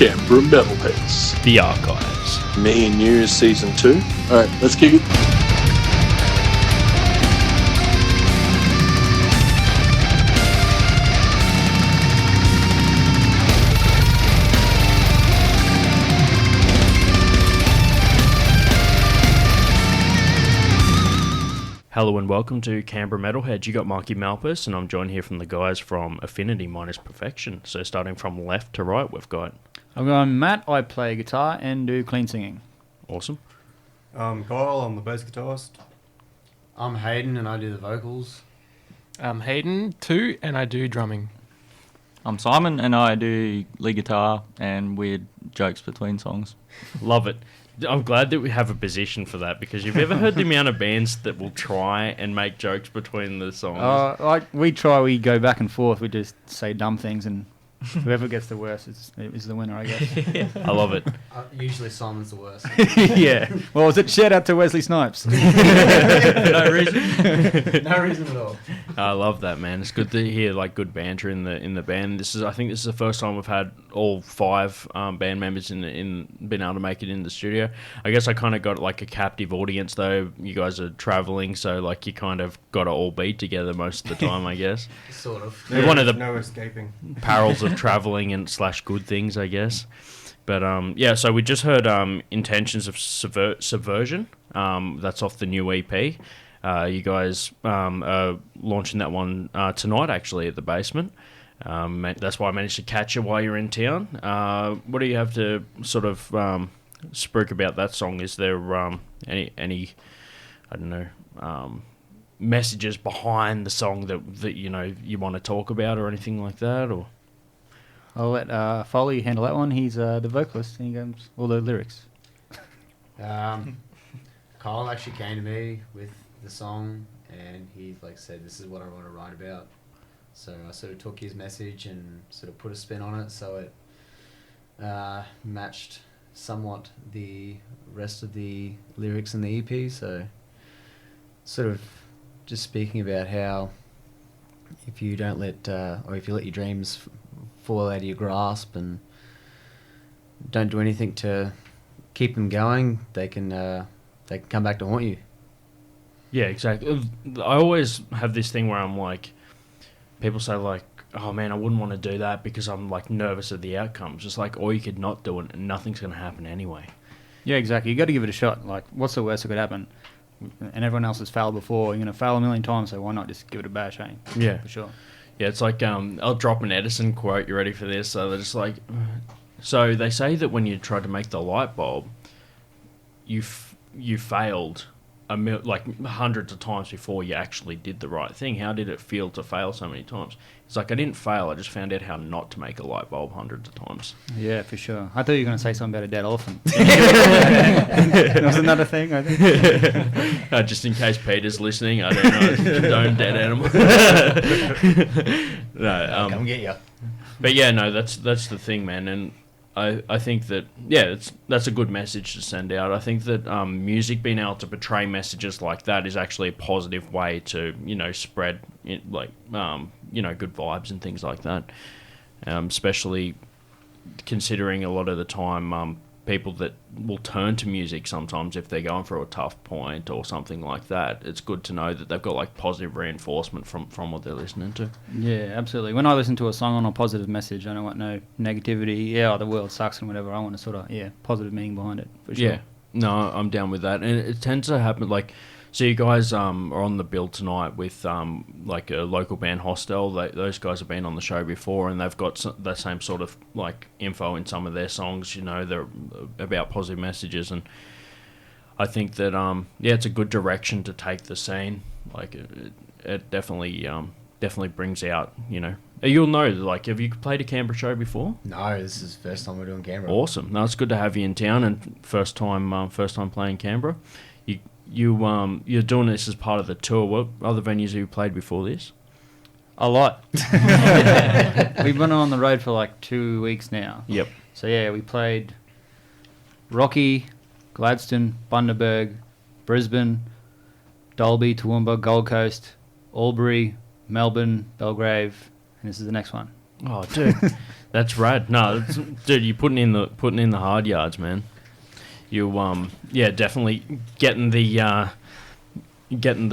Canberra Metalheads. The Archives. Me and You Season 2. Alright, let's kick it. Hello and welcome to Canberra Metalheads. You got Marky Malphas, and I'm joined here from the guys from Affinity Minus Perfection. So starting from left to right, we've got... I'm Matt. I play guitar and do clean singing. Awesome. I'm Kyle. I'm the bass guitarist. I'm Hayden and I do the vocals. I'm Hayden too, and I do drumming. I'm Simon and I do lead guitar and weird jokes between songs. Love it. I'm glad that we have a position for that, because you've ever heard the amount of bands that will try and make jokes between the songs? We go back and forth. We just say dumb things, and whoever gets the worst is the winner, I guess. I love it. Usually Simon's the worst. Yeah. Well, was it shout out to Wesley Snipes? No reason at all. I love that, man. It's good to hear like good banter in the band. I think this is the first time we've had all five band members been able to make it in the studio. I guess I kind of got like a captive audience though. You guys are traveling, so like you kind of got to all be together most of the time, I guess. Sort of. One of the no escaping perils of traveling and / good things, I guess. But yeah, so we just heard Intentions of Subversion. That's off the new EP. You guys are launching that one tonight, actually, at the Basement. That's why I managed to catch you while you're in town. What do you have to sort of spruik about that song? Is there any I don't know, messages behind the song that you know you want to talk about or anything like that? Or I'll let Foley handle that one. He's the vocalist, and he goes all the lyrics. Kyle actually came to me with the song, and he said, "This is what I want to write about." So I sort of took his message and sort of put a spin on it, so it matched somewhat the rest of the lyrics in the EP. So sort of just speaking about how if you don't let, or if you let your dreams fall out of your grasp and don't do anything to keep them going, they can come back to haunt you. yeah, exactly. I always have this thing where I'm like, people say like, oh man, I wouldn't want to do that because I'm like nervous of the outcomes. Just like, or you could not do it and nothing's going to happen anyway. Yeah, exactly. You got to give it a shot. Like, what's the worst that could happen? And everyone else has failed before. You're going to fail a million times, so why not just give it a bash, eh? Yeah. For sure. Yeah, it's like, I'll drop an Edison quote. You ready for this? So they're just like, so they say that when you tried to make the light bulb, you failed like hundreds of times before you actually did the right thing. How did it feel to fail so many times? It's like, I didn't fail, I just found out how not to make a light bulb hundreds of times. Yeah, for sure. I thought you were going to say something about a dead elephant. That was another thing, I think. Just in case Peter's listening, I don't know, condone dead animal. No, Come get you. but yeah, no, that's the thing, man, and I think that, yeah, that's a good message to send out. I think that music being able to portray messages like that is actually a positive way to, you know, spread it, like, you know, good vibes and things like that. Especially considering a lot of the time people that will turn to music sometimes if they're going through a tough point or something like that. It's good to know that they've got like positive reinforcement from what they're listening to. Yeah, absolutely. When I listen to a song on a positive message, I don't want no negativity. Yeah, the world sucks and whatever. I want to sort of, positive meaning behind it. For sure. Yeah, no, I'm down with that. And it tends to happen like, so you guys are on the bill tonight with like a local band, Hostel. Those guys have been on the show before, and they've got the same sort of like info in some of their songs. You know, they're about positive messages, and I think that it's a good direction to take the scene. Like it definitely brings out, you know. You'll know, like, have you played a Canberra show before? No, this is the first time we're doing Canberra. Awesome. No, it's good to have you in town, and first time playing Canberra. You're doing this as part of the tour. What other venues have you played before this? A lot. We've been on the road for like 2 weeks now. Yep. So yeah, we played Rocky, Gladstone, Bundaberg, Brisbane, Dalby, Toowoomba, Gold Coast, Albury, Melbourne, Belgrave, and this is the next one. Oh, dude, that's rad. No, dude, you're putting in the hard yards, man. You definitely getting the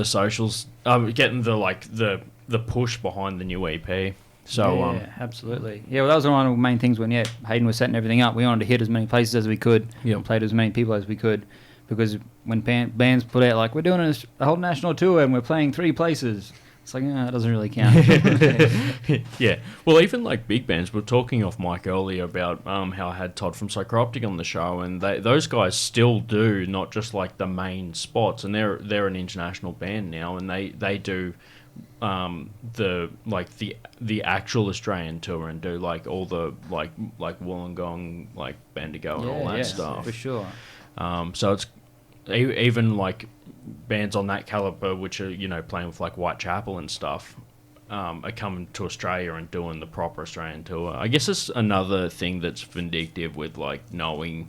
socials, getting the push behind the new EP. So yeah, absolutely. Yeah, well, that was one of the main things when Hayden was setting everything up. We wanted to hit as many places as we could, and play to as many people as we could, because when bands put out like we're doing a whole national tour and we're playing 3 places, it's like that doesn't really count. Yeah, well, even like big bands. We were talking off mic earlier about how I had Todd from Psychroptic on the show, and those guys still do not just like the main spots, and they're an international band now, and they do the actual Australian tour and do like all the like Wollongong, like Bendigo and all that stuff for sure. So it's even like bands on that caliber, which are playing with like Whitechapel and stuff, are coming to Australia and doing the proper Australian tour. I guess it's another thing that's vindictive with like knowing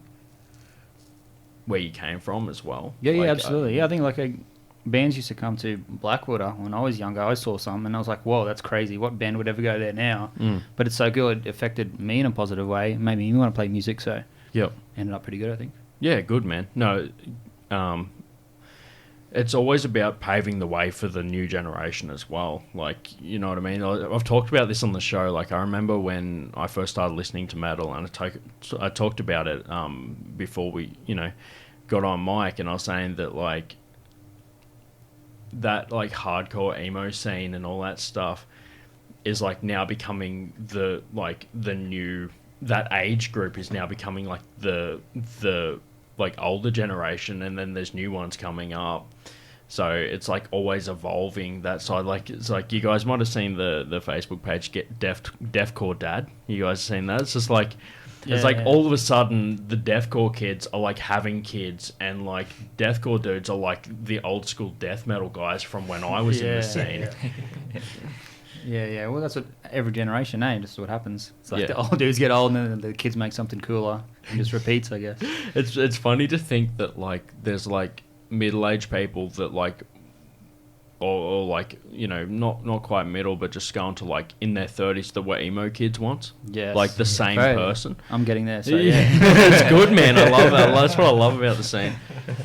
where you came from as well. Yeah, absolutely. Yeah, I think like bands used to come to Blackwater when I was younger. I saw some and I was like, whoa, that's crazy. What band would ever go there now? But it's so good. It affected me in a positive way. Made me want to play music, so ended up pretty good, I think. Yeah, good, man. No, it's always about paving the way for the new generation as well. Like, you know what I mean? I've talked about this on the show. Like, I remember when I first started listening to metal, and I talked about it before we, got on mic, and I was saying that, like, that, like, hardcore emo scene and all that stuff is, like, now becoming the new... That age group is now becoming, like, the like older generation, and then there's new ones coming up, so it's like always evolving that side. Like, it's like you guys might have seen the Facebook page Get Deathcore Dad. You guys seen that? It's just like it's like all of a sudden the deathcore kids are like having kids, and like deathcore dudes are like the old school death metal guys from when I was in the scene. Yeah. Well, that's what every generation, That's what happens. It's like the old dudes get old, and then the kids make something cooler. It just repeats, I guess. It's funny to think that like there's like middle-aged people that like, or like not quite middle, but just going to like in their 30s that were emo kids once. Yeah. Like the same person. I'm getting there. So it's good, man. I love that. That's what I love about the scene.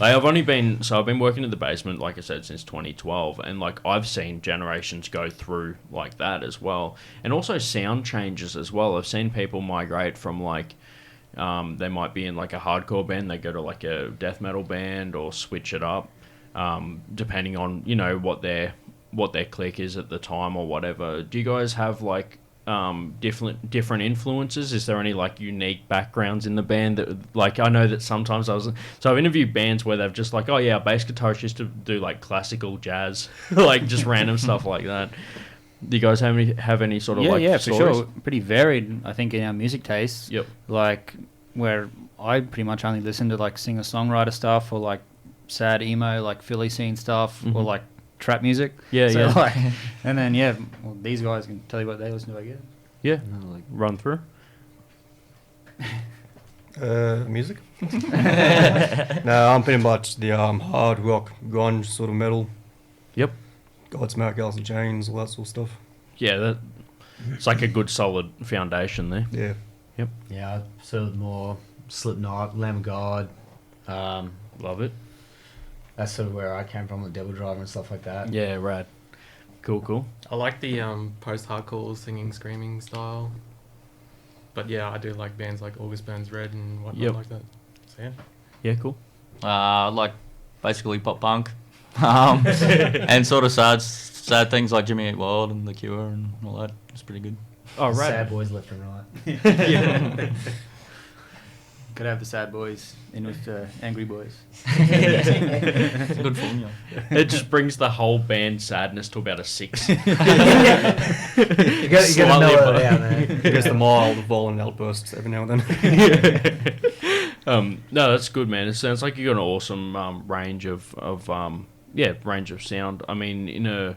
Like, I've been working in the basement, like I said, since 2012, and like I've seen generations go through like that as well, and also sound changes as well. I've seen people migrate from like they might be in like a hardcore band, they go to like a death metal band or switch it up, depending on what their clique is at the time or whatever. Do you guys have like different influences? Is there any like unique backgrounds in the band that, like, I know that sometimes I've interviewed bands where they've just like, oh yeah, our bass guitarist used to do like classical jazz, like just random stuff like that. Do you guys have any sort of for stories? sure, pretty varied, I think, in our music tastes. Yep. Like, where I pretty much only listen to like singer-songwriter stuff, or like sad emo, like Philly scene stuff, or like trap music. Like, and then well, these guys can tell you what they listen to, I guess. Yeah. Run through. Music? No, I'm pretty much the hard rock, grunge sort of metal. Yep. Godsmack, Alice in Chains, all that sort of stuff. Yeah, it's like a good solid foundation there. Yeah. Yep. Yeah, sort of more Slipknot, Lamb of God. Love it. That's sort of where I came from with Devil Driver and stuff like that. Yeah, rad. Cool. I like the post-hardcore singing, screaming style. But yeah, I do like bands like August Burns Red and whatnot like that. So yeah. Yeah, cool. Like basically pop punk, and sort of sad things like Jimmy Eat World and The Cure and all that. It's pretty good. Oh, right. Sad boys left and right. Yeah. Gotta have the sad boys in with the angry boys. It's a good formula. It just brings the whole band sadness to about a 6. You gotta know it out, man. There's the mild, violent outbursts every now and then. No, that's good, man. It sounds like you got an awesome range of sound. I mean, in a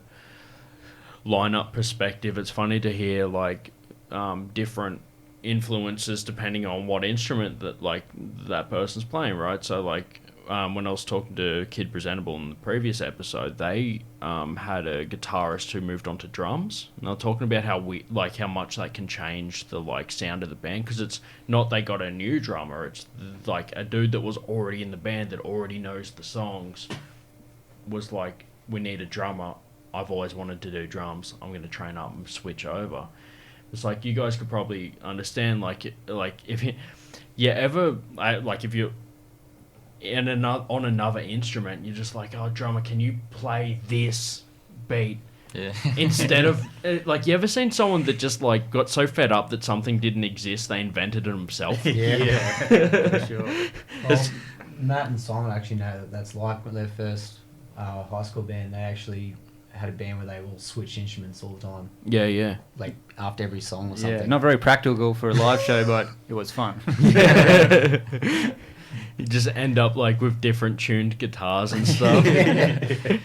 lineup perspective, it's funny to hear like different influences depending on what instrument that like that person's playing, right? So like when I was talking to Kid Presentable in the previous episode, they had a guitarist who moved on to drums, and they were talking about how how much that can change the like sound of the band, because it's not they got a new drummer, it's like a dude that was already in the band that already knows the songs was like, we need a drummer. I've always wanted to do drums. I'm going to train up and switch over. It's like you guys could probably understand if if you're on another instrument, you're just like, oh, drummer, can you play this beat? Yeah. Instead of you ever seen someone that just like got so fed up that something didn't exist, they invented it themselves? Yeah, for sure. It's- Matt and Simon actually know that's like with their first high school band. They actually had a band where they all switched instruments all the time, Yeah. like after every song or something. Yeah, not very practical for a live show, but it was fun. You just end up like with different tuned guitars and stuff. Yeah,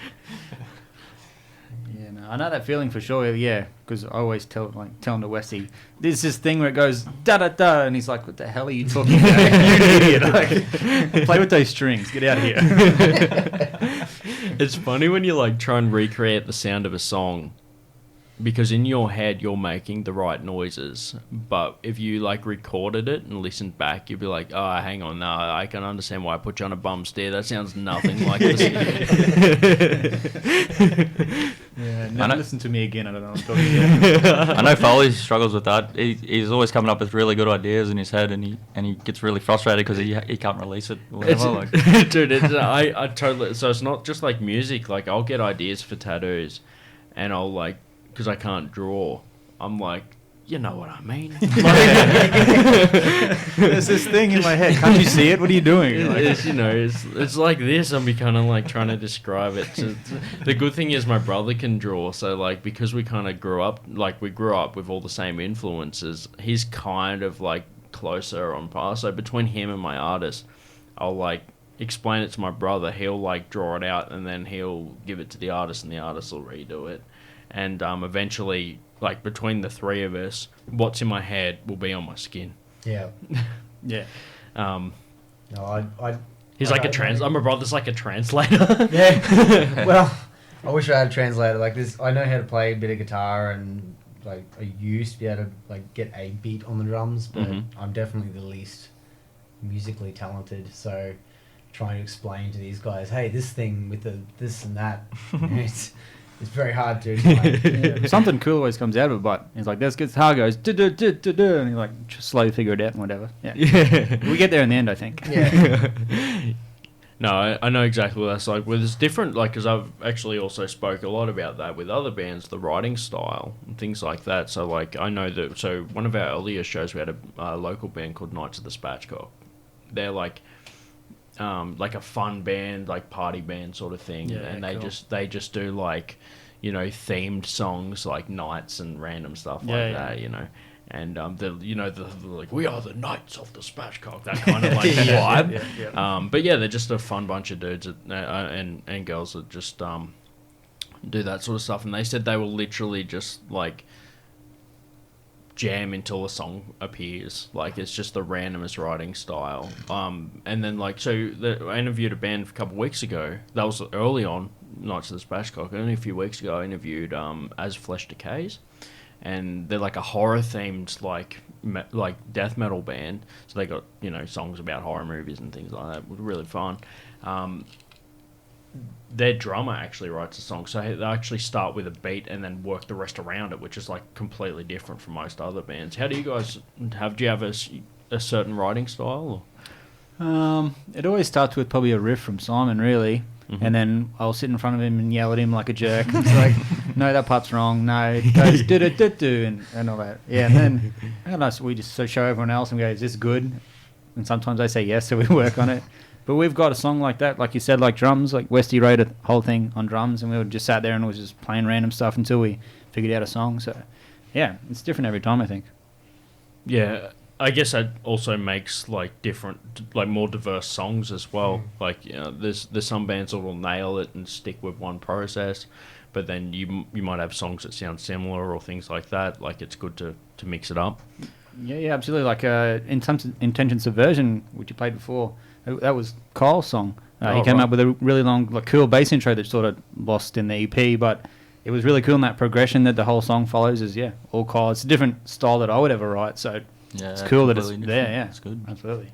no, I know that feeling for sure. Yeah, because I always tell him to Westy, there's this thing where it goes da da da, and he's like, "What the hell are you talking about? You idiot! Like, play with those strings. Get out of here." It's funny when you like try and recreate the sound of a song, because in your head you're making the right noises, but if you like recorded it and listened back, you'd be like, oh, hang on, no, I can understand why I put you on a bum steer. That sounds nothing like this. Yeah, I never know- listen to me again. I don't know what I'm talking about. I know Foley struggles with that. He's always coming up with really good ideas in his head, and he gets really frustrated because he can't release it. Or whatever. Dude, I totally. So it's not just like music. Like I'll get ideas for tattoos, and I'll like, because I can't draw. I'm like, you know what I mean. There's this thing in my head. Can't you see it? What are you doing? Like, It's like this. I'm kind of like trying to describe it. The good thing is my brother can draw, so like because we kind of grew up with all the same influences. He's kind of like closer on par. So between him and my artist, I'll like explain it to my brother. He'll like draw it out, and then he'll give it to the artist, and the artist will redo it. And eventually, like between the three of us, what's in my head will be on my skin. Yeah. yeah. No, I He's I like a don't know. my brother's like a translator. Yeah. Well, I wish I had a translator like this. I know how to play a bit of guitar, and like I used to be able to like get a beat on the drums, but Mhm. I'm definitely the least musically talented. So trying to explain to these guys, hey, this thing with the this and that, it's very hard to explain. Yeah, something cool always comes out of it, but he's like, this guitar goes, du-du-du-du-du, and he like just slowly figure it out and whatever. Yeah. We get there in the end, I think. Yeah. No, I know exactly what that's like. Well, there's different, like, because I've actually also spoke a lot about that with other bands, the writing style and things like that. So, like, I know that, so one of our earlier shows, we had a local band called Knights of the Spatchcock. They're like a fun band, like party band sort of thing. Yeah, and cool. they just do like, themed songs like nights and random stuff Yeah, like yeah. that, And they're like, we are the Knights of the Spatchcock, that kind of like vibe. Yeah. But yeah, they're just a fun bunch of dudes and girls that just do that sort of stuff. And they said they will literally just like jam until a song appears. Like it's just the randomest writing style. And then like I interviewed a band a couple of weeks ago. That was early on Knights of the Spatchcock. Only a few weeks ago, I interviewed As Flesh Decays. And they're like a horror themed like death metal band. So they got songs about horror movies and things like that. It was really fun. Their drummer actually writes a song, so they actually start with a beat and then work the rest around it, which is like completely different from most other bands. How do you guys have? Do you have a certain writing style? Or? It always starts with probably a riff from Simon, really. Mm-hmm. And then I'll sit in front of him and yell at him like a jerk. It's like, no, that part's wrong. No, it goes do-do-do-do and all that. Yeah, and then we just show everyone else and go, is this good? And sometimes they say yes, so we work on it. But we've got a song like that, like you said, like drums. Like Westy wrote a whole thing on drums, and we just sat there and was just playing random stuff until we figured out a song. So, yeah, it's different every time, I think. Yeah, I guess that also makes like different, like more diverse songs as well. Like there's some bands that will nail it and stick with one process, but then you might have songs that sound similar or things like that. Like it's good to mix it up. Yeah, absolutely. Like Intention Subversion, which you played before, That was Kyle's song. Oh, He came right. up with a really long, like, cool bass intro that sort of lost in the EP, but it was really cool in that progression that the whole song follows. Is all Kyle. It's a different style that I would ever write, so Yeah, it's cool that it's completely there. different. Yeah, It's good. Absolutely.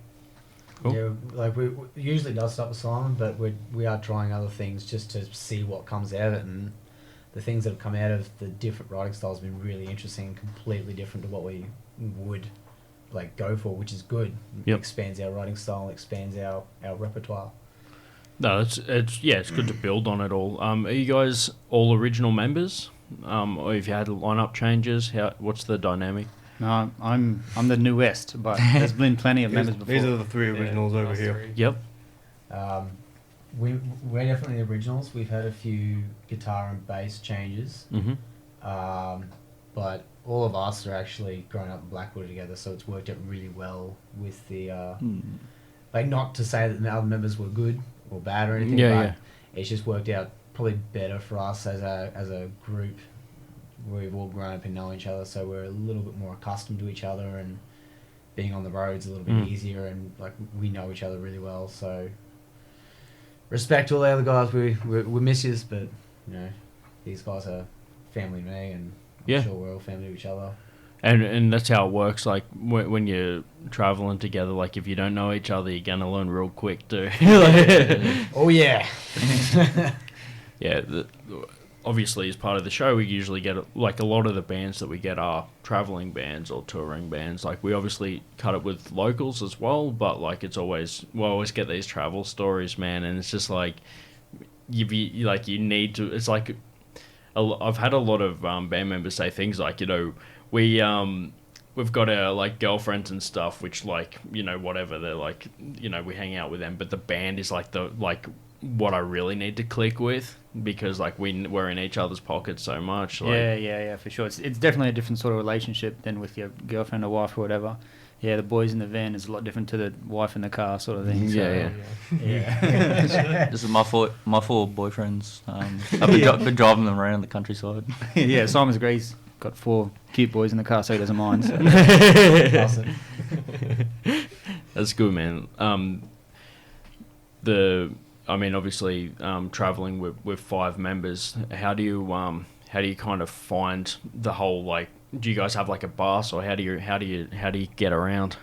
Cool. Yeah, like we usually does start with Simon, but we are trying other things just to see what comes out of it, and the things that have come out of the different writing styles have been really interesting, completely different to what we would like go for, which is good. Yep. Expands our writing style, expands our repertoire. No, it's good to build on it all. Are you guys all original members? Or have you had lineup changes? What's the dynamic? No, I'm the newest, but there's been plenty of members before. These are the three originals over us here. three. Yep. We're definitely the originals. We've had a few guitar and bass changes, Mm-hmm. but all of us are actually grown up in Blackwater together, so it's worked out really well with the like, not to say that the other members were good or bad or anything, Yeah, but yeah. it's just worked out probably better for us as a group. We've all grown up and know each other, so we're a little bit more accustomed to each other, and being on the road's a little bit easier, and like we know each other really well. So respect to all the other guys. We miss you, but you know, these guys are family to me, and I'm sure we're all family to each other. And that's how it works. Like when you're traveling together, like if you don't know each other, you're gonna learn real quick too. Oh yeah. Yeah. Obviously, as part of the show, we usually get like a lot of the bands that we get are traveling bands or touring bands. Like we obviously cut it with locals as well, but like we always get these travel stories, man, and it's just like you need to. It's like I've had a lot of band members say things like, we've got our like girlfriends and stuff, which like whatever, they're like we hang out with them, but the band is like what I really need to click with, because like we're in each other's pockets so much. Like, Yeah, for sure. It's definitely a different sort of relationship than with your girlfriend or wife or whatever. Yeah, the boys in the van is a lot different to the wife in the car sort of thing. So, Yeah. This is my four boyfriends. I've been driving them around the countryside. Yeah, Simon's agreed. He's got 4 cute boys in the car, so he doesn't mind. So. That's good, man. Obviously, traveling with 5 members, how do you kind of find the whole, like, do you guys have like a bus, or how do you get around?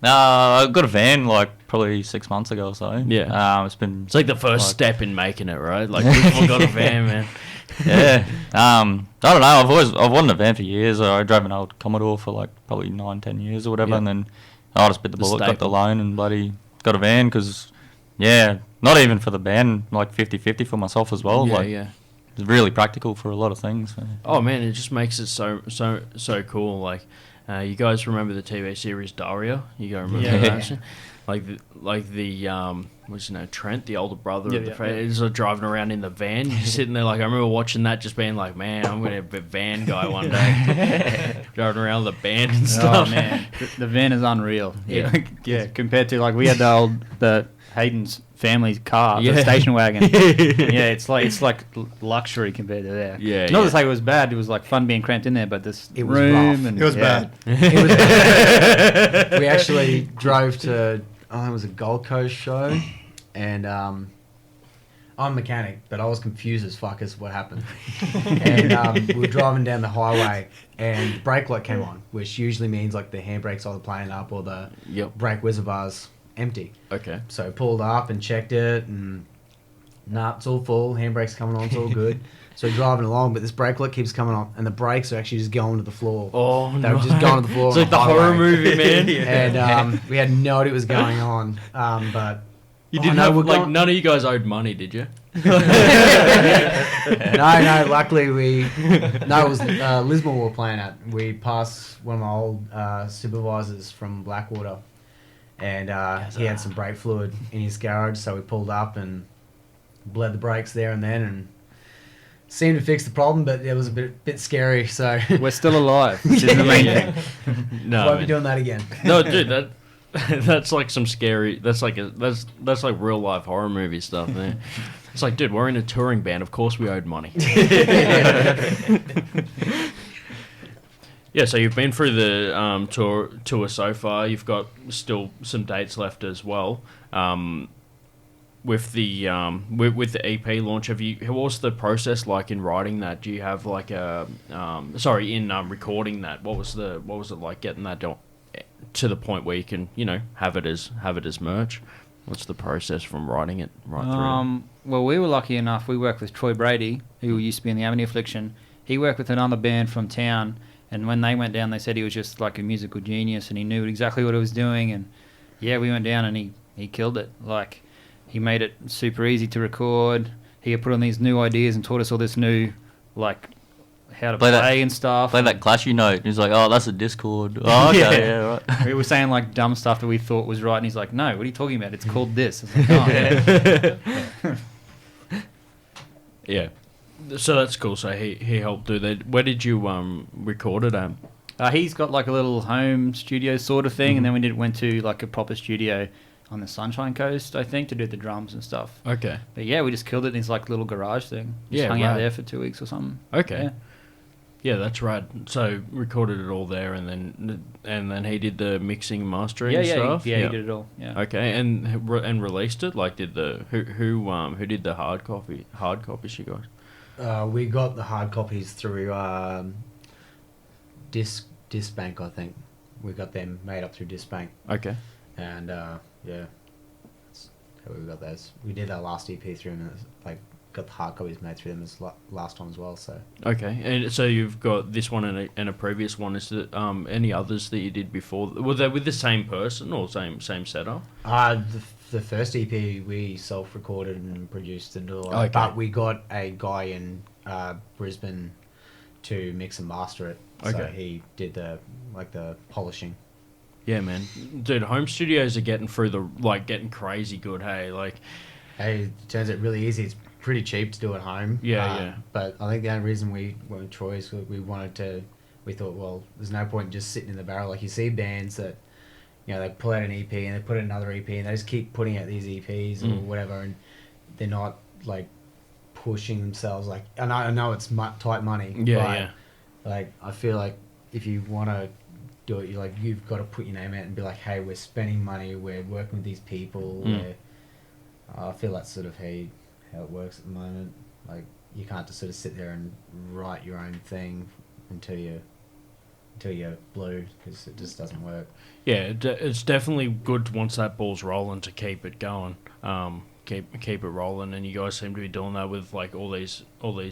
I got a van like probably 6 months ago or so. Yeah. It's like the first step in making it, right? Like, we've all got a van, man. Yeah. I don't know. I've wanted a van for years. I drove an old Commodore for like probably 9-10 years or whatever, Yeah. and then I just bit the bullet, got the staple. loan, and bloody got a van because, yeah, not even for the band, like 50-50 for myself as well. Yeah, like, yeah. It's really practical for a lot of things. So. Oh man, it just makes it so cool. Like, you guys remember the TV series Daria? You guys remember Yeah. that? shit? Like the what's his name, Trent, the older brother of the Yeah. friend, is driving around in the van. You're sitting there like, I remember watching that, just being like, man, I'm gonna be a van guy one day, driving around with the band and stuff. Oh man, the van is unreal. Yeah. Yeah. Compared to like we had the Hayden's family's car, Yeah. the station wagon. Yeah, it's like luxury compared to that. Yeah, Not yeah. to say it was bad. It was like fun being cramped in there, but this It was room rough. and It was bad. It was bad. We actually drove to, it was a Gold Coast show, and I'm a mechanic, but I was confused as fuck as what happened. And we were driving down the highway, and the brake light came on, which usually means like the handbrake's either playing up or the Yep. brake whizzer bar's empty. Okay. So pulled up and checked it, and nah, it's all full. Handbrake's coming on, it's all good. So driving along, but this brake light keeps coming on, and the brakes are actually just going to the floor. Oh They no! were just going to the floor. It's on like the highway. horror movie, man. And we had no idea what was going on. But You oh, didn't no, have we're like going- none of you guys owed money, did you? no. Luckily, it was Lismore we were playing at. We passed one of my old supervisors from Blackwater, and he had some brake fluid in his garage, so we pulled up and bled the brakes there and then, and seemed to fix the problem, but it was a bit scary. So we're still alive, which is the main thing. No, won't be man. doing that again. No, dude, that's like some scary. That's like real life horror movie stuff, man. It's like, dude, we're in a touring band. Of course, we owed money. Yeah, so you've been through the tour so far. You've got still some dates left as well. With the with the EP launch, what was the process like in writing that? Do you have like a recording that? What was it like getting that to the point where you can have it as merch? What's the process from writing it right through? Well, we were lucky enough. We worked with Troy Brady, who used to be in the Affinity Affliction. He worked with another band from town, and when they went down, they said he was just like a musical genius, and he knew exactly what he was doing. And yeah, we went down, and he killed it. Like, he made it super easy to record. He had put on these new ideas and taught us all this new, like, how to play and stuff. Play that clashy note. He's like, oh, that's a Discord. Oh, okay, yeah, right. We were saying like dumb stuff that we thought was right, and he's like, no, what are you talking about? It's called this. I was like, oh, yeah. Yeah. So that's cool. So he helped do that. Where did you record it at? He's got like a little home studio sort of thing, and then we went to like a proper studio on the Sunshine Coast, I think, to do the drums and stuff. Okay. But yeah, we just killed it in his like little garage thing. Just hung out there for 2 weeks or something. Okay. Yeah. Yeah, that's right. So recorded it all there, and then he did the mixing, and mastering stuff. Yeah, he did it all. Yeah. Okay, and released it. Like, did who did the hard copies? You guys? We got the hard copies through Disc Bank, I think. We got them made up through Disc Bank. Okay. And yeah, that's how we got those. We did our last EP through them, and like got the hard copies made through them as last time as well. So okay, and so you've got this one and a previous one. Is there any others that you did before? Were they with the same person or same setup? The first EP we self-recorded and produced and all. Okay. But we got a guy in Brisbane to mix and master it. So Okay. he did the polishing. Yeah, man, dude, home studios are getting getting crazy good. Hey, like, Hey, it turns out really easy. It's pretty cheap to do at home. Yeah. But I think the only reason we went with Troy is we thought, well, there's no point in just sitting in the barrel. Like, you see bands that, they pull out an EP and they put out another EP and they just keep putting out these EPs or whatever, and they're not like pushing themselves. Like, I know it's tight money. Yeah. Like, I feel like if you want to do it, you've got to put your name out and be like, hey, we're spending money, we're working with these people. I feel that's sort of how it works at the moment. Like, you can't just sort of sit there and write your own thing until you're blue, because it just doesn't work. Yeah, it's definitely good once that ball's rolling to keep it going, keep it rolling, and you guys seem to be doing that with like all these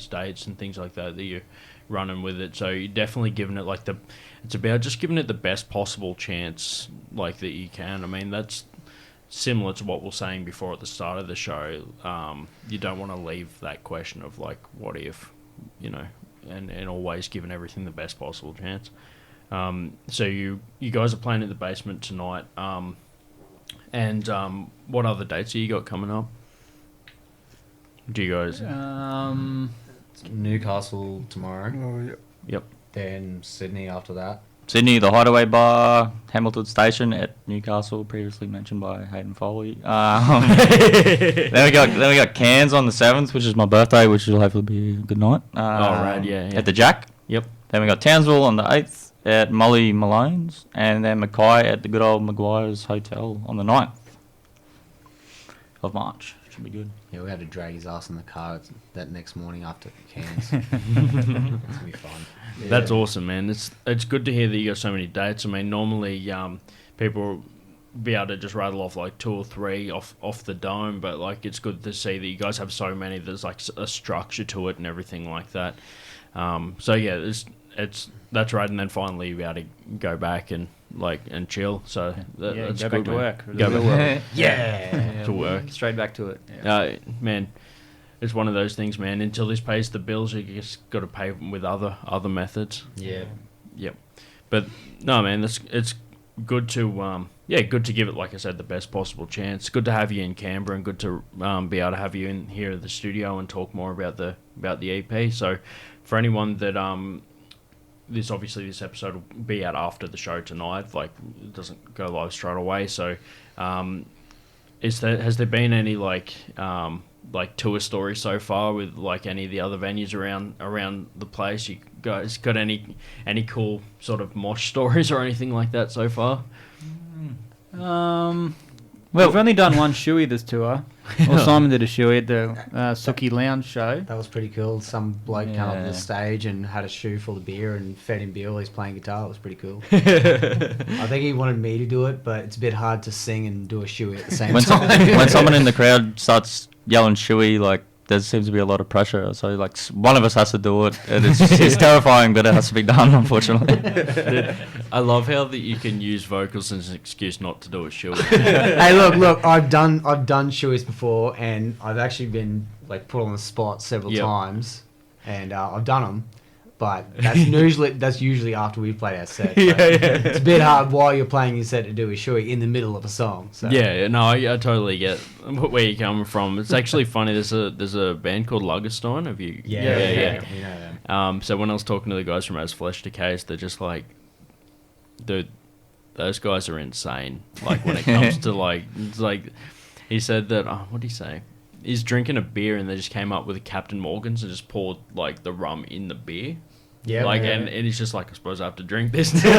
dates and things like that you're running with it. So you're definitely giving it it's about just giving it the best possible chance like that you can. I mean, that's similar to what we were saying before at the start of the show. You don't want to leave that question of like, what if, and always giving everything the best possible chance. So you guys are playing at the basement tonight. And what other dates have you got coming up? Do you guys? Newcastle tomorrow. Oh, yeah. Yep. Then Sydney after that. Sydney, the Hideaway Bar, Hamilton Station at Newcastle, previously mentioned by Hayden Foley. Then we got Cairns on the 7th, which is my birthday, which will hopefully be a good night. Right, yeah. At the Jack. Yep. Then we got Townsville on the 8th at Molly Malone's, and then Mackay at the good old Maguire's Hotel on the 9th of March. Should be good. Yeah, we had to drag his ass in the car that next morning after Cairns. It's gonna be fun. Yeah. That's awesome, man. It's good to hear that you got so many dates. I mean, normally people be able to just rattle off like 2 or 3 off the dome, but like it's good to see that you guys have so many. There's like a structure to it and everything like that. So yeah, that's right. And then finally you be able to go back and chill. So that's go good, back to man. work. Go back to work. Yeah. To work. Straight back to it. Man, it's one of those things, man. Until this pays the bills, you just got to pay them with other methods. Yeah. Yep. But no, man, it's good to good to give it, like I said, the best possible chance. Good to have you in Canberra, and good to be able to have you in here at the studio and talk more about the EP. So for anyone that this episode will be out after the show tonight. Like, it doesn't go live straight away. So, has there been any like tour stories so far with like any of the other venues around the place? You guys got any cool sort of mosh stories or anything like that so far? Well, we've only done one shoey this tour. Well, Simon did a shoey at the Suki Lounge show. That was pretty cool. Some bloke came up on the stage and had a shoe full of beer and fed him beer while he's playing guitar. It was pretty cool. I think he wanted me to do it, but it's a bit hard to sing and do a shoey at the same time. When someone in the crowd starts yelling shoey, like, there seems to be a lot of pressure. So, like, one of us has to do it. And it's terrifying, but it has to be done, unfortunately. I love how that you can use vocals as an excuse not to do a shoey. Hey, look, I've done shoeys before, and I've actually been like put on the spot several times, and I've done them. But that's usually after we've played our set. So it's a bit hard while you're playing your set to do a shoey in the middle of a song. So. Yeah, no, I totally get where you're coming from. It's actually funny. There's a band called Lagerstein. Have you? Yeah. You know them. So when I was talking to the guys from As Flesh Decays, they're just like, dude, those guys are insane. Like when it comes to like, it's like, he said that. What did he say? He's drinking a beer and they just came up with a Captain Morgan's and just poured like the rum in the beer. Yeah, like and he's just like, I suppose I have to drink this now.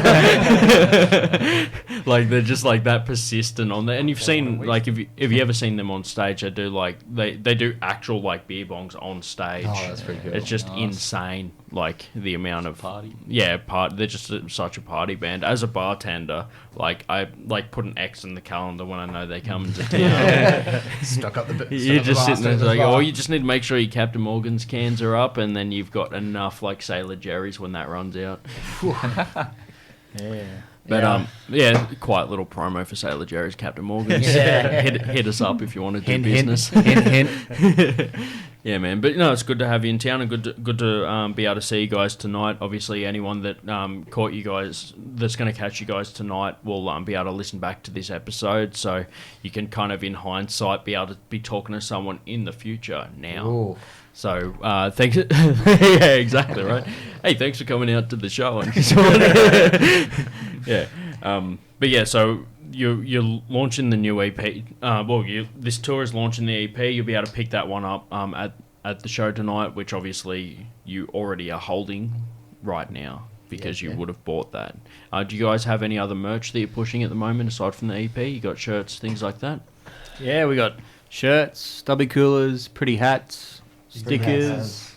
Like they're just like that persistent on there. And you've seen like if you ever seen them on stage, they do like they do actual like beer bongs on stage. Oh, that's pretty cool. It's just insane, like the amount of Party. Yeah, they're just such a party band. As a bartender, like I like put an X in the calendar when I know they come into town. Stuck up the. You're just sitting there like, oh, you just need to make sure your Captain Morgan's cans are up, and then you've got enough like Sailor Jerry's when that runs out. Yeah. But quiet little promo for Sailor Jerry's Captain Morgan's. Hit us up if you want to do business. Hint. Yeah, man. But no, it's good to have you in town and good to be able to see you guys tonight. Obviously, anyone that caught you guys, that's going to catch you guys tonight, will be able to listen back to this episode, so you can kind of, in hindsight, be able to be talking to someone in the future now. Ooh. So thanks. Yeah, exactly right. Hey, thanks for coming out to the show. Yeah. But yeah, so you're launching the new EP. This tour is launching the EP. You'll be able to pick that one up at the show tonight, which obviously you already are holding right now because you would have bought that. Do you guys have any other merch that you're pushing at the moment aside from the EP? You got shirts, things like that? Yeah, we got shirts, stubby coolers, pretty hats, stickers.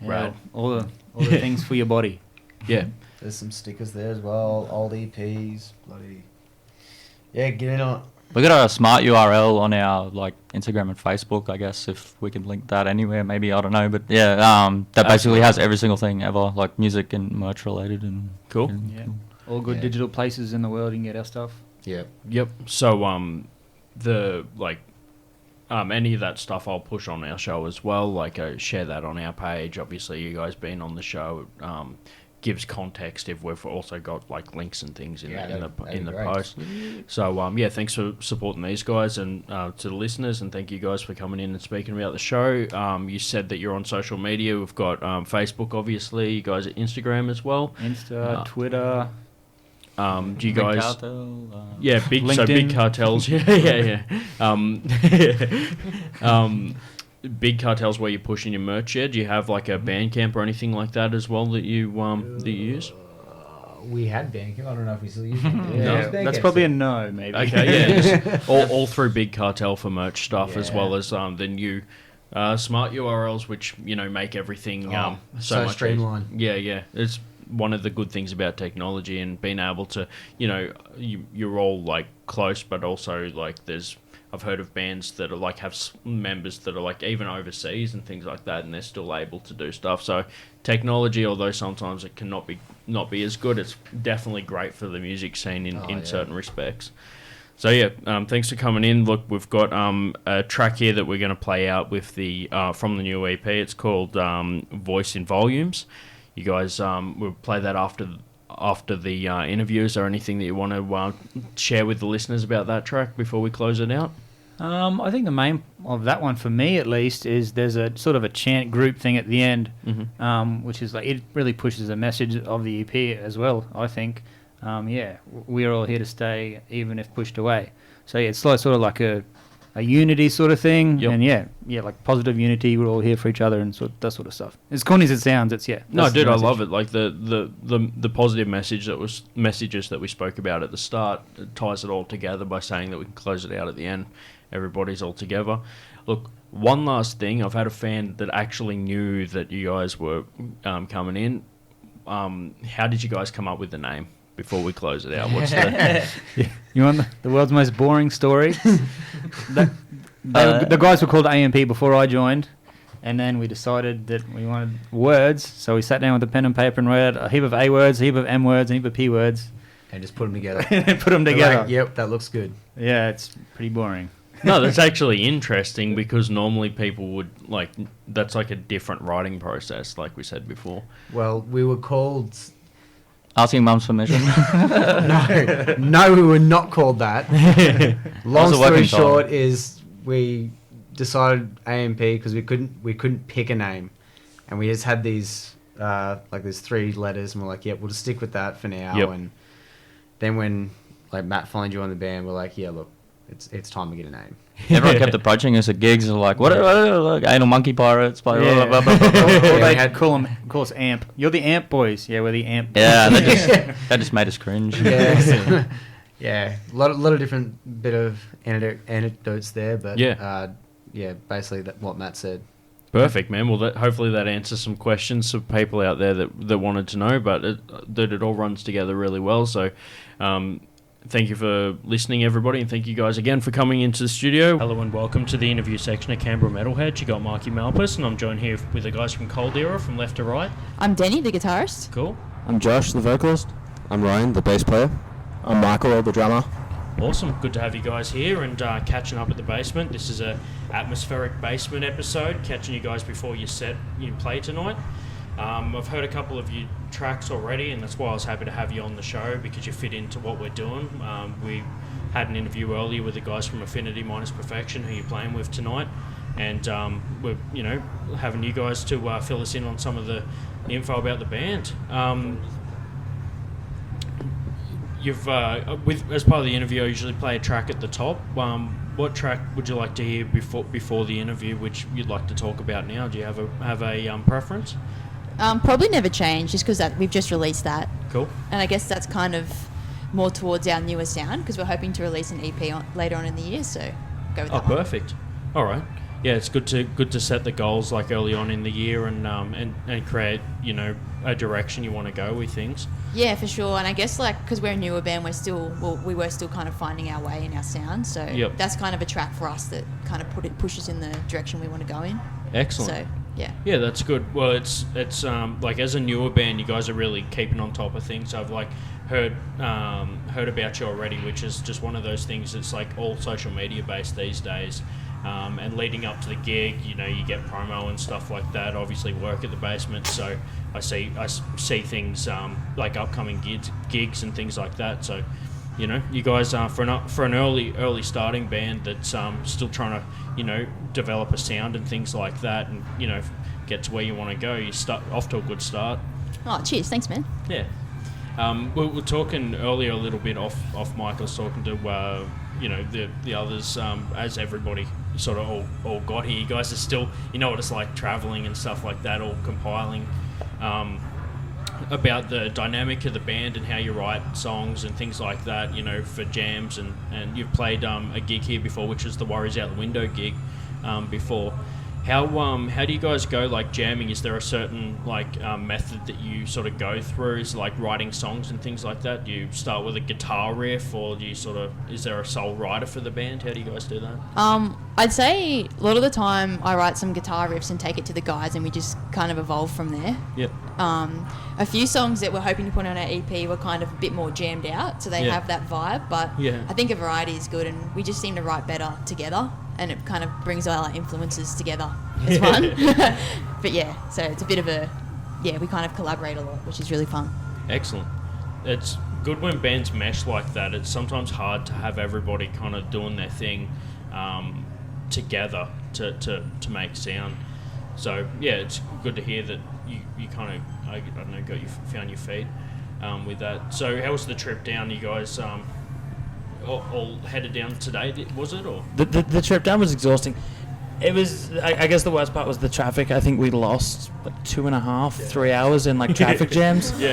Rad. All the things for your body. Yeah. There's some stickers there as well. Old EPs, bloody. Yeah, get in on it. We got a smart URL on our like Instagram and Facebook. I guess if we can link that anywhere, maybe, I don't know, but yeah, that basically has every single thing ever, like music and merch related and Cool. Yeah. All good digital places in the world you can get our stuff. Yep. So any of that stuff I'll push on our show as well. Like share that on our page. Obviously, you guys being on the show gives context if we've also got like links and things in the post. So thanks for supporting these guys and to the listeners, and thank you guys for coming in and speaking about the show. You said that you're on social media. We've got Facebook, obviously. You guys at Instagram as well. Insta, Twitter. Do you guys? Cartel, Yeah, big LinkedIn. So big cartels. Yeah. Big cartels where you're pushing your merch. Yeah, do you have like a Bandcamp or anything like that as well that you use? We had Bandcamp. I don't know if we still use it. Yeah, that's probably a no, maybe. Okay, yeah, just all through Big Cartel for merch stuff, as well as the new smart URLs, which make everything so much streamlined. Yeah, it's one of the good things about technology and being able to, you're all like close, but also like I've heard of bands that are like have members that are like even overseas and things like that, and they're still able to do stuff. So technology, although sometimes it can not be as good, it's definitely great for the music scene in certain respects. So yeah, thanks for coming in. Look, we've got a track here that we're going to play out with the from the new EP. It's called Voice in Volumes. You guys, we'll play that after the interview. Is there anything that you want to share with the listeners about that track before we close it out? I think the main of that one, for me at least, is there's a sort of a chant group thing at the end, which is like, it really pushes the message of the EP as well, I think. We're all here to stay, even if pushed away. So yeah, it's sort of like a a unity sort of thing. Yep. And yeah, like positive unity. We're all here for each other and that sort of stuff. As corny as it sounds, it's No, that's the dude, I message. love it. Like the positive messages that we spoke about at the start, it ties it all together by saying that we can close it out at the end. Everybody's all together. Look, one last thing. I've had a fan that actually knew that you guys were coming in. How did you guys come up with the name before we close it out? What's the... You want the world's most boring story? The guys were called AMP before I joined, and then we decided that we wanted words, so we sat down with a pen and paper and wrote a heap of A words, a heap of M words, and a heap of P words, And just put them together. and put them They're together. like, yep, that looks good. Yeah, it's pretty boring. No, that's actually interesting because normally people would, like, that's like a different writing process, like we said before. Well, we were called... Asking mum's permission. No, we were not called that. Long How's it working, story Tom? short is we decided AMP because we couldn't pick a name, and we just had these like there's 3 letters, and we're like, yep, we'll just stick with that for now. Yep. And then when like Matt finally joined the band, we're like, yeah, look, it's time to get a name. Everyone kept approaching us at gigs and like, what anal monkey pirates, blah, Yeah. blah, blah, blah, blah, Or blah. we they had- call us AMP. You're the AMP boys. Yeah, we're the AMP boys. Yeah, that just made us cringe. Yeah, yeah, a lot of different bit of anecdotes there, but Yeah. yeah, basically what Matt said. Perfect, man. Well, hopefully that answers some questions of people out there that wanted to know, but it all runs together really well. So, thank you for listening, everybody, and thank you guys again for coming into the studio. Hello and welcome to the interview section of Canberra Metalheads. You got Marky Malphas, and I'm joined here with the guys from Cold Era, from left to right. I'm Denny, the guitarist. Cool. I'm Josh, the vocalist. I'm Ryan, the bass player. I'm Michael, the drummer. Awesome. Good to have you guys here and catching up at the basement. This is a atmospheric basement episode, catching you guys before you play tonight. I've heard a couple of your tracks already, and that's why I was happy to have you on the show, because you fit into what we're doing. We had an interview earlier with the guys from Affinity Minus Perfection, who you're playing with tonight, and we're having you guys to fill us in on some of the info about the band. You've as part of the interview, I usually play a track at the top. What track would you like to hear before the interview, which you'd like to talk about now? Do you have a preference? Probably Never Change, just because we've just released that. Cool. And I guess that's kind of more towards our newer sound, because we're hoping to release an EP later on in the year, so go with Oh, that one. perfect. All right. Yeah, it's good to set the goals like early on in the year and create a direction you want to go with things. Yeah, for sure. And I guess because we're a newer band, we were still kind of finding our way in our sound, so Yep. that's kind of a track for us that kind of pushes in the direction we want to go in. Excellent. So yeah. Yeah, that's good. Well, it's like as a newer band, you guys are really keeping on top of things. I've heard about you already, which is just one of those things that's like all social media based these days. And leading up to the gig, you get promo and stuff like that. Obviously, work at the basement, so I see things like upcoming gigs and things like that. So, you guys for an early starting band that's still trying to develop a sound and things like that, and get to where you want to go. You start off to a good start. Oh, cheers. Thanks, man. Yeah. We were talking earlier a little bit off mic. I was talking to the others as everybody sort of all got here. You guys are still, what it's like traveling and stuff like that, all compiling about the dynamic of the band and how you write songs and things like that, for jams, and you've played a gig here before, which is the Worries Out the Window gig before. How do you guys go like jamming? Is there a certain method that you sort of go through? Is like writing songs and things like that? Do you start with a guitar riff, or do you is there a sole writer for the band? How do you guys do that? I'd say a lot of the time I write some guitar riffs and take it to the guys, and we just kind of evolve from there. Yep. A few songs that we're hoping to put on our EP were kind of a bit more jammed out, so they Yeah. have that vibe, but Yeah. I think a variety is good, and we just seem to write better together, and it kind of brings all our influences together as one. But yeah, so it's a bit of we kind of collaborate a lot, which is really fun. Excellent. It's good when bands mesh like that. It's sometimes hard to have everybody kind of doing their thing together to make sound. So yeah, it's good to hear that you kind of found your feet with that. So how was the trip down? You guys all headed down today, was it? Or The trip down was exhausting. It was. I guess the worst part was the traffic. I think we lost like 2.5, 3 hours in like traffic jams. Yeah.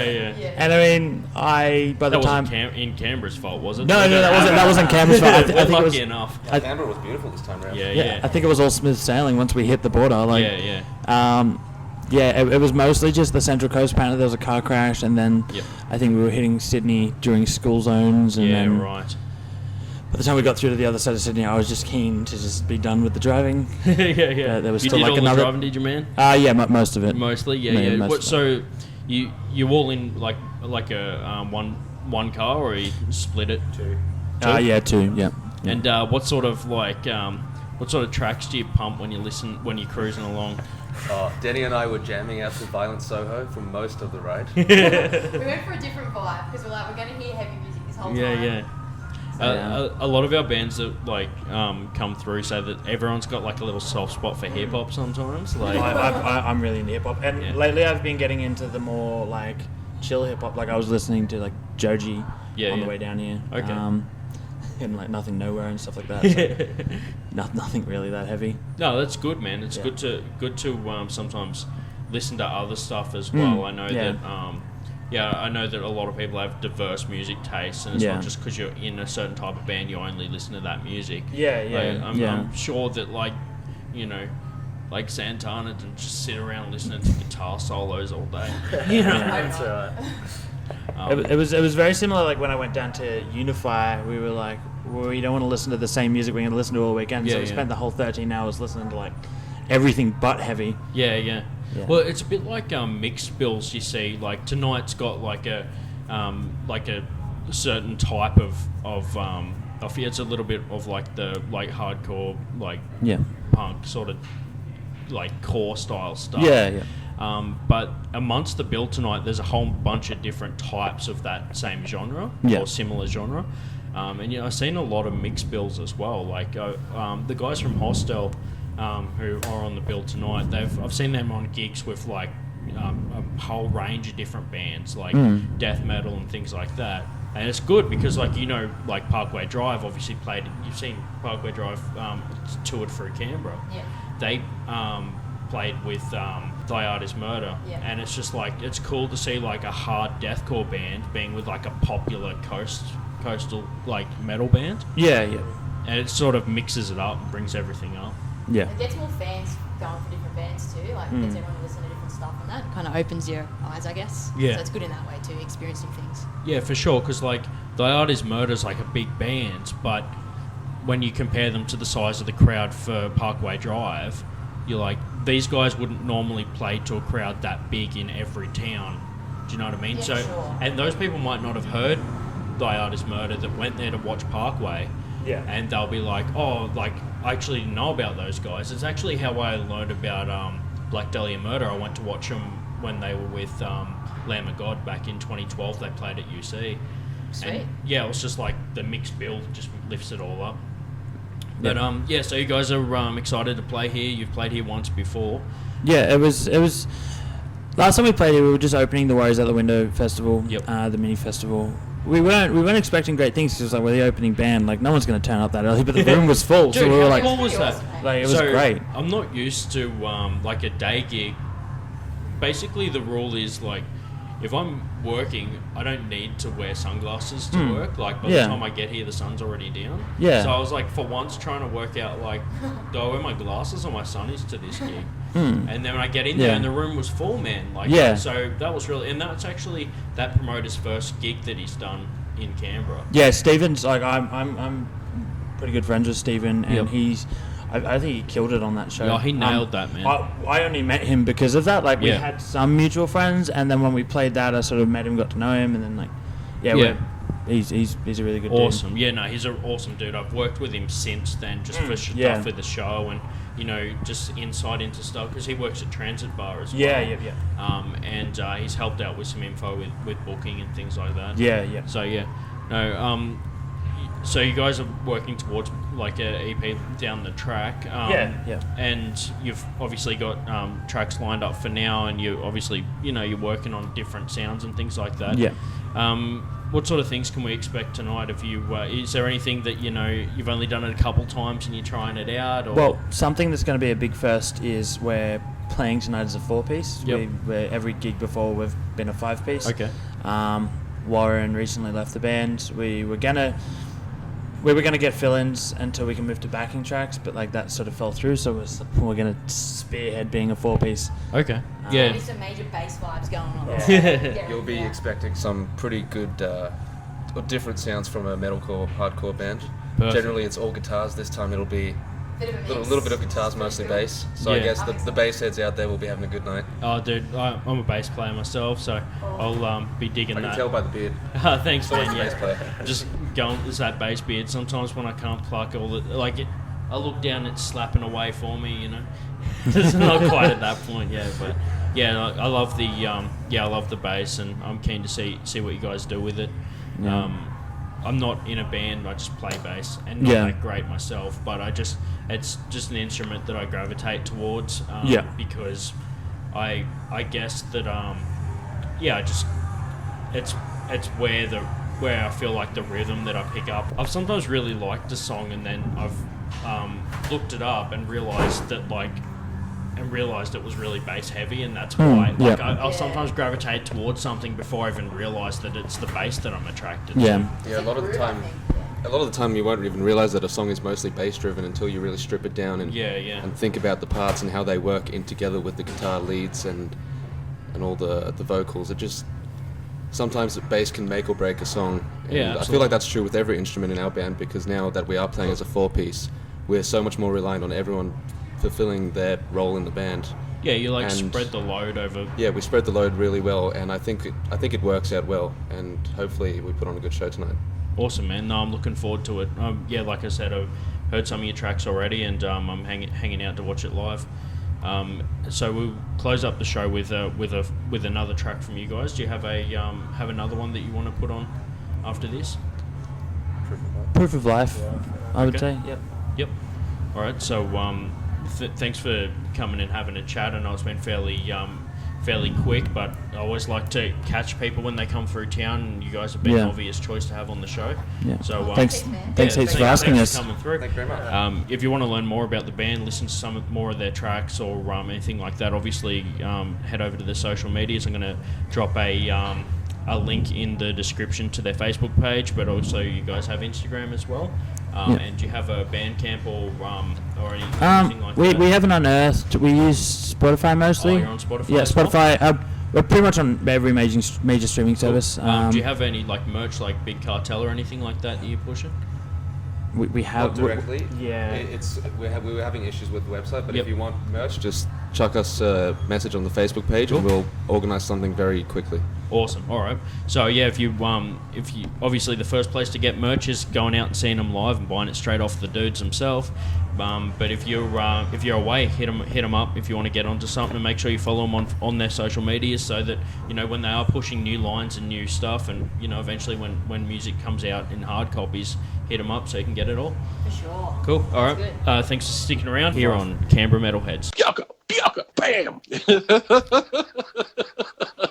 And I mean, by the that time wasn't in Canberra's fault, was it? no, that wasn't Canberra's fault. I think We're it was. lucky enough. Canberra was beautiful this time around. Yeah. I think it was all smooth sailing once we hit the border. Like, Yeah. it was mostly just the Central Coast. Apparently, there was a car crash, and then I think we were hitting Sydney during school zones. And then right. by the time we got through to the other side of Sydney, I was just keen to just be done with the driving. Yeah. There was You still did like all another. the driving, did you, man? Yeah, most of it. Mostly, Yeah, yeah. most What, of it. so you all in like a one car, or you split it? Two. Yeah, two. Yeah. And what sort of tracks do you pump when you're cruising along? Denny and I were jamming out to Violent Soho for most of the ride. We went for a different vibe because we're going to hear heavy music this whole time. Yeah. A lot of our bands that come through say that everyone's got like a little soft spot for hip hop sometimes. Like I'm really into hip hop, and lately I've been getting into the more like chill hip hop. Like I was listening to like Joji on the way down here. Okay. And like Nothing Nowhere and stuff like that. So nothing really that heavy. No, that's good, man. It's good to sometimes listen to other stuff as well. I know that. I know that a lot of people have diverse music tastes, and it's not just because you're in a certain type of band you only listen to that music. I'm sure that like Santana didn't just sit around listening to guitar solos all day. That's right. It was very similar. Like when I went down to Unify, we were like, we don't want to listen to the same music we're going to listen to all weekend. So we spent the whole 13 hours listening to like everything but heavy. Yeah. Well, it's a bit like mixed bills. You see, like tonight's got like a certain type of it's a little bit of like the like hardcore punk sort of like core style stuff. But amongst the bill tonight, there's a whole bunch of different types of that same genre or similar genre. And I've seen a lot of mixed bills as well. Like the guys from Hostel who are on the bill tonight, I've seen them on gigs with like a whole range of different bands, like death metal and things like that. And it's good because like Parkway Drive obviously played. You've seen Parkway Drive toured through Canberra. Yeah. They played with Thy Art Is Murder, and it's just like it's cool to see like a hard deathcore band being with like a popular coastal like metal band. And it sort of mixes it up and brings everything up. It gets more fans going for different bands too. Like it gets everyone to listen to different stuff, and that kind of opens your eyes, I guess. So it's good in that way too, experiencing things. Yeah, for sure. Because like Thy Art Is Murder is like a big band, but when you compare them to the size of the crowd for Parkway Drive, you're like, these guys wouldn't normally play to a crowd that big in every town. Do you know what I mean? And those people might not have heard Thy Art Is Murder that went there to watch Parkway. And they'll be like, oh, like, I actually didn't know about those guys. It's actually how I learned about Black Dahlia Murder. I went to watch them when they were with Lamb of God back in 2012. They played at UC. Sweet. And, it was just like the mixed bill just lifts it all up. But so you guys are excited to play here. You've played here once before. It was. Last time we played here, we were just opening the Warriors Out the Window festival, the mini festival. We weren't expecting great things because like we're the opening band. Like no one's going to turn up that early, but the room was full, Dude, so we were like, how cool was that? Like it was great. I'm not used to like a day gig. Basically, the rule is like, if I'm working, I don't need to wear sunglasses to work. Like by the time I get here, the sun's already down. So I was like, for once, trying to work out like, do I wear my glasses or my sunnies to this gig? And then when I get in there, and the room was full, man. Like, so that was really, and that's actually that promoter's first gig that he's done in Canberra. Yeah, Stephen's like I'm pretty good friends with Stephen, and he's. I think he killed it on that show. Yeah, he nailed that, man. I only met him because of that. Like, we had some mutual friends, and then when we played that, I sort of met him, got to know him, and then, like, he's a really good dude. Awesome. Yeah, no, he's an awesome dude. I've worked with him since then, just for stuff with the show and, just insight into stuff, because he works at Transit Bar as well. And he's helped out with some info with booking and things like that. So, so you guys are working towards like a EP down the track, and you've obviously got tracks lined up for now, and you obviously you're working on different sounds and things like that. what sort of things can we expect tonight? If you is there anything that you've only done it a couple times and you're trying it out? Or? Well, something that's going to be a big first is we're playing tonight as a 4-piece. Yep. Where every gig before we've been a 5-piece. Okay. Warren recently left the band. We were gonna get fill-ins until we can move to backing tracks, but like that sort of fell through. So we're gonna spearhead being a 4-piece. Okay. There's some major bass vibes going on. Yeah. You'll be expecting some pretty good or different sounds from a metalcore, hardcore band. Perfect. Generally, it's all guitars. This time it'll be Bit of a a mix. little bit of guitars, mostly bass. So I Yeah. guess the bass heads out there will be having a good night. Oh, dude, I'm a bass player myself, so I'll be digging I that. can tell by the beard. Thanks, Always man. the bass Yeah. player. Just going it's that bass beard. Sometimes when I can't pluck all the I look down, it's slapping away for me. It's not quite at that point yet, but yeah, I love the I love the bass, and I'm keen to see what you guys do with it. Yeah. I'm not in a band. I just play bass, and not that great myself. But it's just an instrument that I gravitate towards. Because I guess that it's where I feel like the rhythm that I pick up. I've sometimes really liked a song, and then I've looked it up and realized that it was really bass heavy, and that's why I'll sometimes gravitate towards something before I even realize that it's the bass that I'm attracted to. Yeah, a lot of the time you won't even realize that a song is mostly bass driven until you really strip it down and think about the parts and how they work in together with the guitar leads and all the vocals. It just sometimes the bass can make or break a song. And I feel like that's true with every instrument in our band, because now that we are playing as a 4-piece, we're so much more reliant on everyone fulfilling their role in the band. Yeah, you spread the load over. Yeah, we spread the load really well, and I think it works out well, and hopefully we put on a good show tonight. Awesome, man. No, I'm looking forward to it. Like I said, I've heard some of your tracks already, and I'm hanging out to watch it live. So we'll close up the show with another track from you guys. Do you have another one that you want to put on after this? Proof of Life, I would say. Yep. All right. So thanks for coming and having a chat. I know it's been fairly quick, but I always like to catch people when they come through town, and you guys have been an obvious choice to have on the show. Yeah. So thanks heaps for asking us. Coming through. Thank you very much. If you want to learn more about the band, listen to some more of their tracks or anything like that, obviously head over to their social medias. I'm going to drop a link in the description to their Facebook page, but also you guys have Instagram as well. And do you have a Bandcamp or anything like that? We haven't unearthed. We use Spotify mostly. Oh, you're on Spotify? Yeah, as well? Spotify. We're pretty much on every major streaming service. Do you have any merch like Big Cartel or anything like that you're pushing? We have Not directly. Yeah. We were having issues with the website, but if you want merch, just chuck us a message on the Facebook page, and we'll organise something very quickly. Awesome. All right. So yeah, if you obviously the first place to get merch is going out and seeing them live and buying it straight off the dudes themselves. But if you're away, hit them up if you want to get onto something, and make sure you follow them on their social medias, so that when they are pushing new lines and new stuff, and eventually when music comes out in hard copies, hit them up so you can get it all. For sure. Cool. All right. Thanks for sticking around here on Canberra Metalheads. Yucca, bam.